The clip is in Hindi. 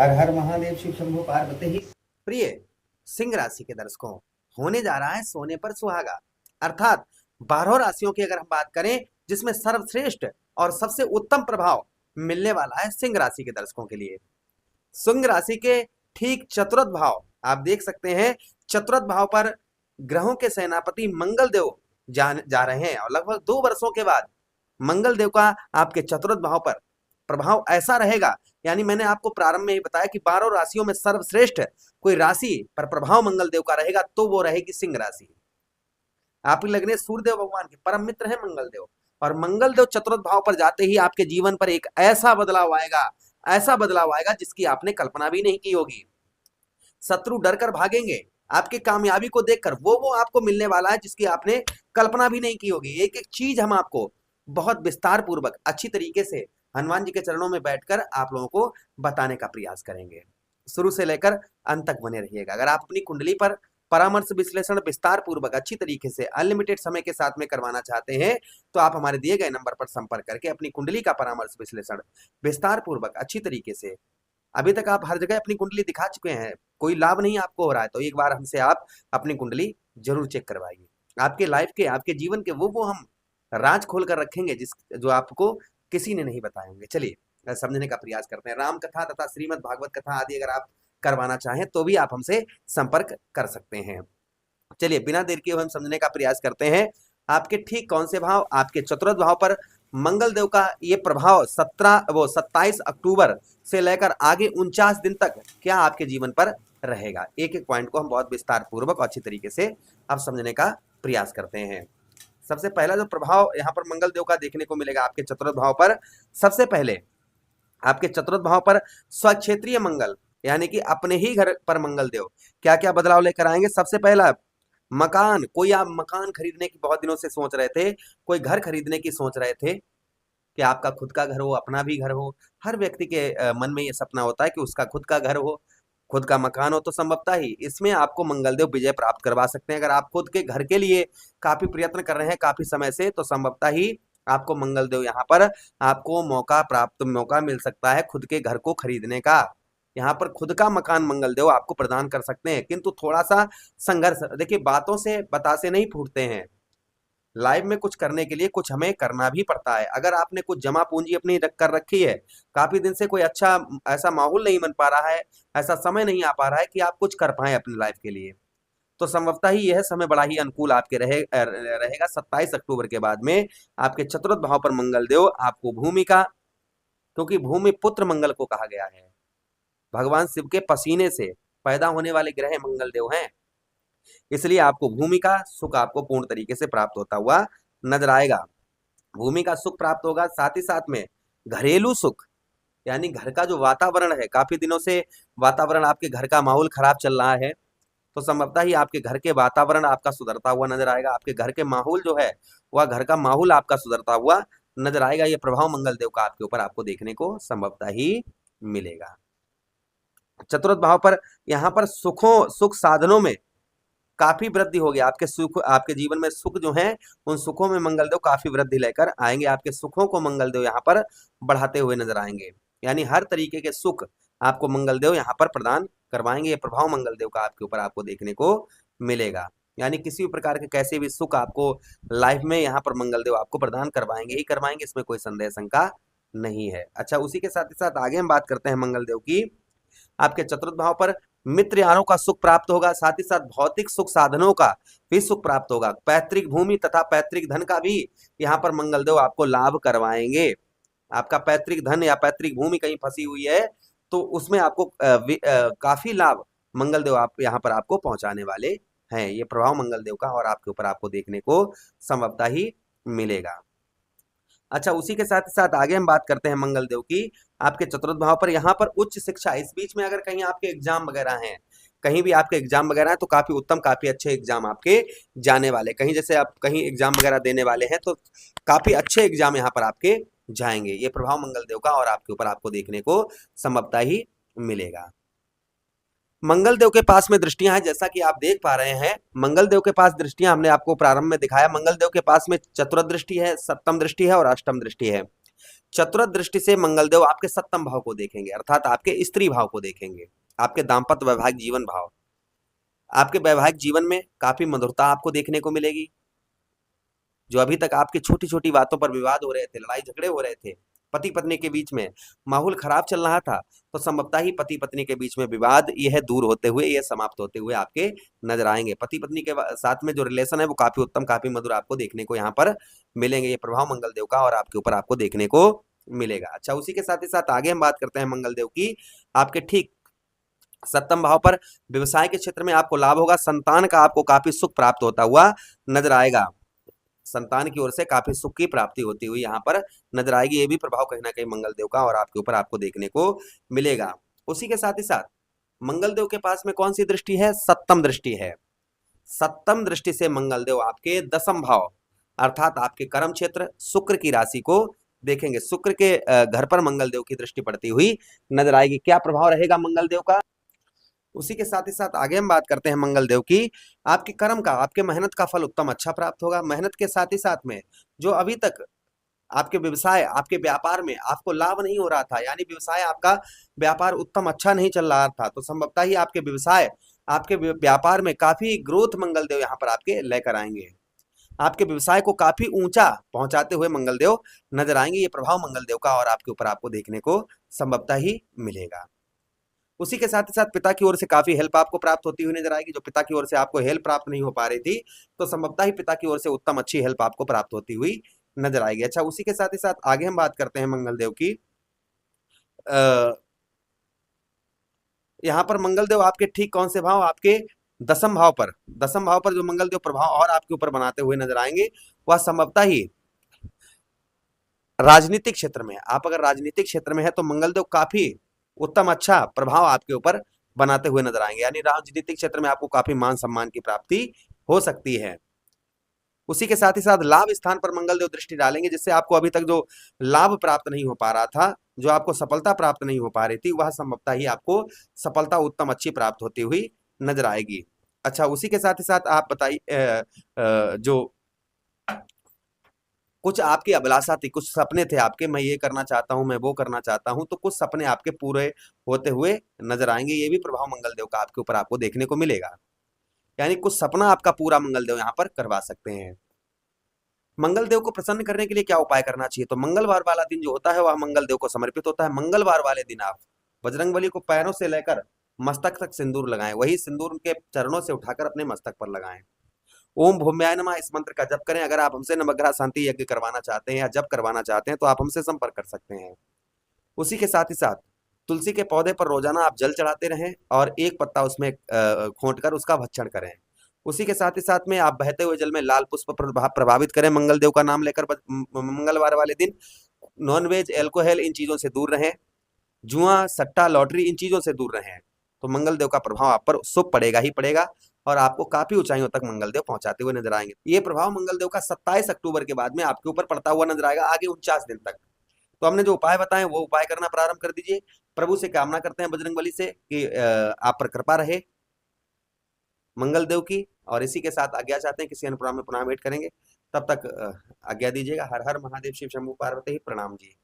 हर हर महादेव शिव शंभु पार्वती ही। प्रिय सिंह राशि के दर्शकों, होने जा रहा है सोने पर सुहागा, अर्थात 12 राशियों की अगर हम बात करें जिसमें सर्वश्रेष्ठ और सबसे उत्तम प्रभाव मिलने वाला है सिंह राशि के दर्शकों के लिए। सिंह राशि के ठीक चतुर्थ भाव आप देख सकते हैं, चतुर्थ भाव पर ग्रहों के सेनापति मंगल देव जा रहे हैं और लगभग 2 वर्षों के बाद मंगल देव का आपके चतुर्थ भाव पर प्रभाव ऐसा रहेगा, यानी मैंने आपको प्रारंभ में ही बताया कि 12 राशियों में सर्वश्रेष्ठ कोई राशि पर प्रभाव मंगल देव का रहेगा तो वो रहेगी सिंह राशि। आप लगने सूर्यदेव भगवान के परम मित्र हैं मंगल देव, और मंगल देव चतुर्थ भाव पर जाते ही आपके जीवन पर एक ऐसा बदलाव आएगा, ऐसा बदलाव आएगा जिसकी आपने कल्पना भी नहीं की होगी। शत्रु डर कर भागेंगे, आपकी कामयाबी को देखकर वो आपको मिलने वाला है जिसकी आपने कल्पना भी नहीं की होगी। एक एक चीज हम आपको बहुत विस्तार पूर्वक अच्छी तरीके से हनुमान जी के चरणों में बैठकर आप लोगों को बताने का प्रयास करेंगे। शुरू से लेकर अंत तक बने रहिएगा। अगर आप अपनी कुंडली पर परामर्श विश्लेषण विस्तार पूर्वक अच्छी तरीके से अनलिमिटेड समय के साथ में करवाना चाहते हैं तो आप हमारे दिए गए नंबर पर संपर्क करके अपनी कुंडली का परामर्श विश्लेषण विस्तार पूर्वक अच्छी तरीके से, अभी तक आप हर जगह अपनी कुंडली दिखा चुके हैं, कोई लाभ नहीं आपको हो रहा है तो एक बार हमसे आप अपनी कुंडली जरूर चेक करवाइए। आपके लाइफ के, आपके जीवन के वो हम राज खोल कर रखेंगे जो आपको किसी ने नहीं बताए होंगे। चलिए समझने का प्रयास करते हैं। राम कथा तथा श्रीमद् भागवत कथा आदि अगर आप करवाना चाहें तो भी आप हमसे संपर्क कर सकते हैं। चलिए बिना देर किए हम समझने का प्रयास करते हैं। आपके ठीक कौन से भाव, आपके चतुर्थ भाव पर मंगल देव का ये प्रभाव 27 अक्टूबर से लेकर आगे 49 दिन तक क्या आपके जीवन पर रहेगा, एक एक पॉइंट को हम बहुत विस्तार पूर्वक और अच्छी तरीके से अब समझने का प्रयास करते हैं। सबसे पहला जो प्रभाव यहाँ पर मंगल देव का देखने को मिलेगा आपके चतुर्थ भाव पर, सबसे पहले आपके चतुर्थ भाव पर स्वक्षेत्रीय मंगल यानी कि अपने ही घर पर मंगल देव क्या क्या बदलाव लेकर आएंगे। सबसे पहला मकान, कोई आप मकान खरीदने की बहुत दिनों से सोच रहे थे, कोई घर खरीदने की सोच रहे थे कि आपका खुद का घर हो, अपना भी घर हो। हर व्यक्ति के मन में ये सपना होता है कि उसका खुद का घर हो, खुद का मकान हो, तो संभवतः ही इसमें आपको मंगलदेव विजय प्राप्त करवा सकते हैं। अगर आप खुद के घर के लिए काफी प्रयत्न कर रहे हैं काफी समय से तो संभवतः ही आपको मंगलदेव यहाँ पर आपको मौका मिल सकता है खुद के घर को खरीदने का। यहाँ पर खुद का मकान मंगलदेव आपको प्रदान कर सकते हैं, किंतु थोड़ा सा संघर्ष, देखिए बातों से बतासे नहीं फूटते हैं। लाइव में कुछ करने के लिए कुछ हमें करना भी पड़ता है। अगर आपने कुछ जमा पूंजी अपनी रख कर रखी है, काफी दिन से कोई अच्छा ऐसा माहौल नहीं बन पा रहा है, ऐसा समय नहीं आ पा रहा है कि आप कुछ कर पाए अपनी लाइफ के लिए, तो संभवतः ही यह समय बड़ा ही अनुकूल आपके रहेगा। 27 अक्टूबर के बाद में आपके चतुर्थ भाव पर मंगल देव आपको भूमि का, क्योंकि भूमि पुत्र मंगल को कहा गया है, भगवान शिव के पसीने से पैदा होने वाले ग्रह मंगल देव हैं, इसलिए आपको भूमि का सुख आपको पूर्ण तरीके से प्राप्त होता हुआ नजर आएगा। भूमि का सुख प्राप्त होगा, साथ ही साथ में घरेलू सुख यानी घर का जो वातावरण है, काफी दिनों से वातावरण आपके घर का माहौल खराब चल रहा है तो संभवतः ही आपके घर के वातावरण आपका सुधरता हुआ नजर आएगा। आपके घर के माहौल जो है वह घर का माहौल आपका सुधरता हुआ नजर आएगा। यह प्रभाव मंगल देव का आपके ऊपर आपको देखने को संभवतः ही मिलेगा। चतुर्थ भाव पर यहाँ पर सुख साधनों में काफी वृद्धि होगी। आपके सुख, आपके जीवन में सुख जो है उन सुखों में मंगलदेव काफी वृद्धि लेकर आएंगे। आपके सुखों को मंगलदेव यहाँ पर बढ़ाते हुए नजर आएंगे, यानी हर तरीके के सुख आपको मंगलदेव यहाँ पर प्रदान करवाएंगे। ये प्रभाव मंगलदेव का आपके ऊपर आपको देखने को मिलेगा, यानी किसी भी प्रकार के कैसे भी सुख आपको लाइफ में यहाँ पर मंगलदेव आपको प्रदान करवाएंगे ही करवाएंगे, इसमें कोई संदेह शंका नहीं है। अच्छा, उसी के साथ ही साथ आगे हम बात करते हैं मंगलदेव की। आपके चतुर्थ भाव पर मित्र यारों का सुख प्राप्त होगा, साथ ही साथ भौतिक सुख साधनों का भी सुख प्राप्त होगा। पैतृक भूमि तथा पैतृक धन का भी यहाँ पर मंगलदेव आपको लाभ करवाएंगे। आपका पैतृक धन या पैतृक भूमि कहीं फंसी हुई है तो उसमें आपको काफी लाभ मंगलदेव आप यहाँ पर आपको पहुंचाने वाले हैं। ये प्रभाव मंगलदेव का और आपके ऊपर आपको देखने को संभवतः ही मिलेगा। अच्छा, उसी के साथ ही साथ आगे हम बात करते हैं मंगलदेव की। आपके चतुर्थ भाव पर यहाँ पर उच्च शिक्षा, इस बीच में अगर कहीं आपके एग्जाम वगैरह हैं, कहीं भी आपके एग्जाम वगैरह हैं तो काफी उत्तम, काफी अच्छे एग्जाम आपके जाने वाले, कहीं जैसे आप कहीं एग्जाम वगैरह देने वाले हैं तो काफी अच्छे एग्जाम यहाँ पर आपके जाएंगे। ये प्रभाव मंगलदेव का और आपके ऊपर आपको देखने को संभवतः ही मिलेगा। मंगल देव के पास में दृष्टियां हैं, जैसा कि आप देख पा रहे हैं मंगल देव के पास दृष्टियां हमने आपको प्रारंभ में दिखाया। मंगल देव के पास में चतुर्थ दृष्टि है, सप्तम दृष्टि है और अष्टम दृष्टि है। चतुर्थ दृष्टि से मंगलदेव आपके सप्तम भाव को देखेंगे, अर्थात आपके स्त्री भाव को देखेंगे, आपके दाम्पत्य वैवाहिक जीवन भाव। आपके वैवाहिक जीवन में काफी मधुरता आपको देखने को मिलेगी। जो अभी तक आपके छोटी छोटी बातों पर विवाद हो रहे थे, लड़ाई झगड़े हो रहे थे, पति पत्नी के बीच में माहौल खराब चल रहा था, तो संभवतः ही पति पत्नी के बीच में विवाद यह दूर होते हुए, यह समाप्त होते हुए आपके नजर आएंगे। पति पत्नी के साथ में जो रिलेशन है वो काफी उत्तम, काफी मधुर आपको देखने को यहाँ पर मिलेंगे। ये प्रभाव मंगलदेव का और आपके ऊपर आपको देखने को मिलेगा। अच्छा, उसी के साथ ही साथ आगे हम बात करते हैं मंगलदेव की। आपके ठीक सप्तम भाव पर व्यवसाय के क्षेत्र में आपको लाभ होगा। संतान का आपको काफी सुख प्राप्त होता हुआ नजर आएगा। संतान की ओर से काफी सुख की प्राप्ति होती हुई यहाँ पर नजर आएगी। ये भी प्रभाव कहीं ना कहीं मंगलदेव का और आपके ऊपर आपको देखने को मिलेगा। उसी के साथ ही साथ मंगलदेव के पास में कौन सी दृष्टि है? सप्तम दृष्टि है। सप्तम दृष्टि से मंगलदेव आपके दसम भाव अर्थात आपके कर्म क्षेत्र शुक्र की राशि को देखेंगे। शुक्र के घर पर मंगलदेव की दृष्टि पड़ती हुई नजर आएगी। क्या प्रभाव रहेगा मंगलदेव का? उसी के साथ ही साथ आगे हम बात करते हैं मंगलदेव की। आपके कर्म का, आपके मेहनत का फल उत्तम अच्छा प्राप्त होगा। मेहनत के साथ ही साथ में जो अभी तक आपके व्यवसाय, आपके व्यापार में आपको लाभ नहीं हो रहा था, यानी व्यवसाय आपका व्यापार उत्तम अच्छा नहीं चल रहा था, तो संभवतः ही आपके व्यवसाय, आपके व्यापार में काफी ग्रोथ मंगलदेव यहाँ पर आपके लेकर आएंगे। आपके व्यवसाय को काफी ऊंचा पहुंचाते हुए मंगलदेव नजर आएंगे। ये प्रभाव मंगलदेव का और आपके ऊपर आपको देखने को संभवतः ही मिलेगा। उसी के साथ ही साथ पिता की ओर से काफी हेल्प आपको प्राप्त होती हुई नजर आएगी। जो पिता की ओर से आपको हेल्प प्राप्त नहीं हो पा रही थी, तो संभवतः ही पिता की ओर से उत्तम अच्छी हेल्प आपको प्राप्त होती हुई नजर आएगी। अच्छा, उसी के साथ ही साथ आगे हम बात करते हैं मंगलदेव की। यहाँ पर मंगलदेव आपके ठीक कौन से भाव? आपके दसम भाव पर, दसम भाव पर जो मंगलदेव प्रभाव और आपके ऊपर बनाते हुए नजर आएंगे, वह संभवतः ही राजनीतिक क्षेत्र में। आप अगर राजनीतिक क्षेत्र में है तो मंगलदेव काफी उत्तम अच्छा प्रभाव आपके ऊपर बनाते हुए नजर आएंगे, यानी राजनीतिक क्षेत्र में आपको काफी मान सम्मान की प्राप्ति हो सकती है। उसी के साथ ही साथ लाभ स्थान पर मंगलदेव दृष्टि डालेंगे, जिससे आपको अभी तक जो लाभ प्राप्त नहीं हो पा रहा था, जो आपको सफलता प्राप्त नहीं हो पा रही थी, वह संभवतः ही आपको सफलता उत्तम अच्छी प्राप्त होती हुई नजर आएगी। अच्छा, उसी के साथ ही साथ आप बताइए, जो कुछ आपकी अभिलाषा थी, कुछ सपने थे आपके, मैं ये करना चाहता हूं, मैं वो करना चाहता हूं, तो कुछ सपने आपके पूरे होते हुए नजर आएंगे। ये भी प्रभाव मंगलदेव का आपके ऊपर आपको देखने को मिलेगा, यानी कुछ सपना आपका पूरा मंगलदेव यहाँ पर करवा सकते हैं। मंगलदेव को प्रसन्न करने के लिए क्या उपाय करना चाहिए? तो मंगलवार वाला दिन जो होता है वह मंगलदेव को समर्पित होता है। मंगलवार वाले दिन आप बजरंगबली को पैरों से लेकर मस्तक तक सिंदूर लगाएं, वही सिंदूर उनके चरणों से उठाकर अपने मस्तक पर लगाएं। ओम भूम्याय नमः इस मंत्र का जप करें। अगर आप हमसे नवग्रह शांति यज्ञ करवाना चाहते हैं या जप करवाना चाहते हैं तो आप हमसे संपर्क कर सकते हैं। उसी के साथ ही साथ तुलसी के पौधे पर रोजाना आप जल चढ़ाते रहें और एक पत्ता उसमें खोंट कर उसका भक्षण करें। उसी के साथ ही साथ में आप बहते हुए जल में लाल पुष्प प्रभावित करें मंगलदेव का नाम लेकर। मंगलवार वाले दिन नॉनवेज, एल्कोहल इन चीजों से दूर रहें। जुआ, सट्टा, लॉटरी इन चीजों से दूर रहें, तो मंगलदेव का प्रभाव आप पर शुभ पड़ेगा ही पड़ेगा और आपको काफी ऊंचाइयों तक मंगलदेव पहुंचाते हुए नजर आएंगे। ये प्रभाव मंगलदेव का 27 अक्टूबर के बाद में आपके ऊपर पड़ता हुआ नजर आएगा, आगे 49 दिन तक। तो हमने जो उपाय बताए वो उपाय करना प्रारंभ कर दीजिए। प्रभु से कामना करते हैं बजरंगबली से कि आप पर कृपा रहे मंगलदेव की, और इसी के साथ आज्ञा चाहते हैं। किसी अन्य प्रोग्राम में पुनः वेट करेंगे, तब तक आज्ञा दीजिएगा। हर हर महादेव, शिव शंभू पार्वती, प्रणाम जी।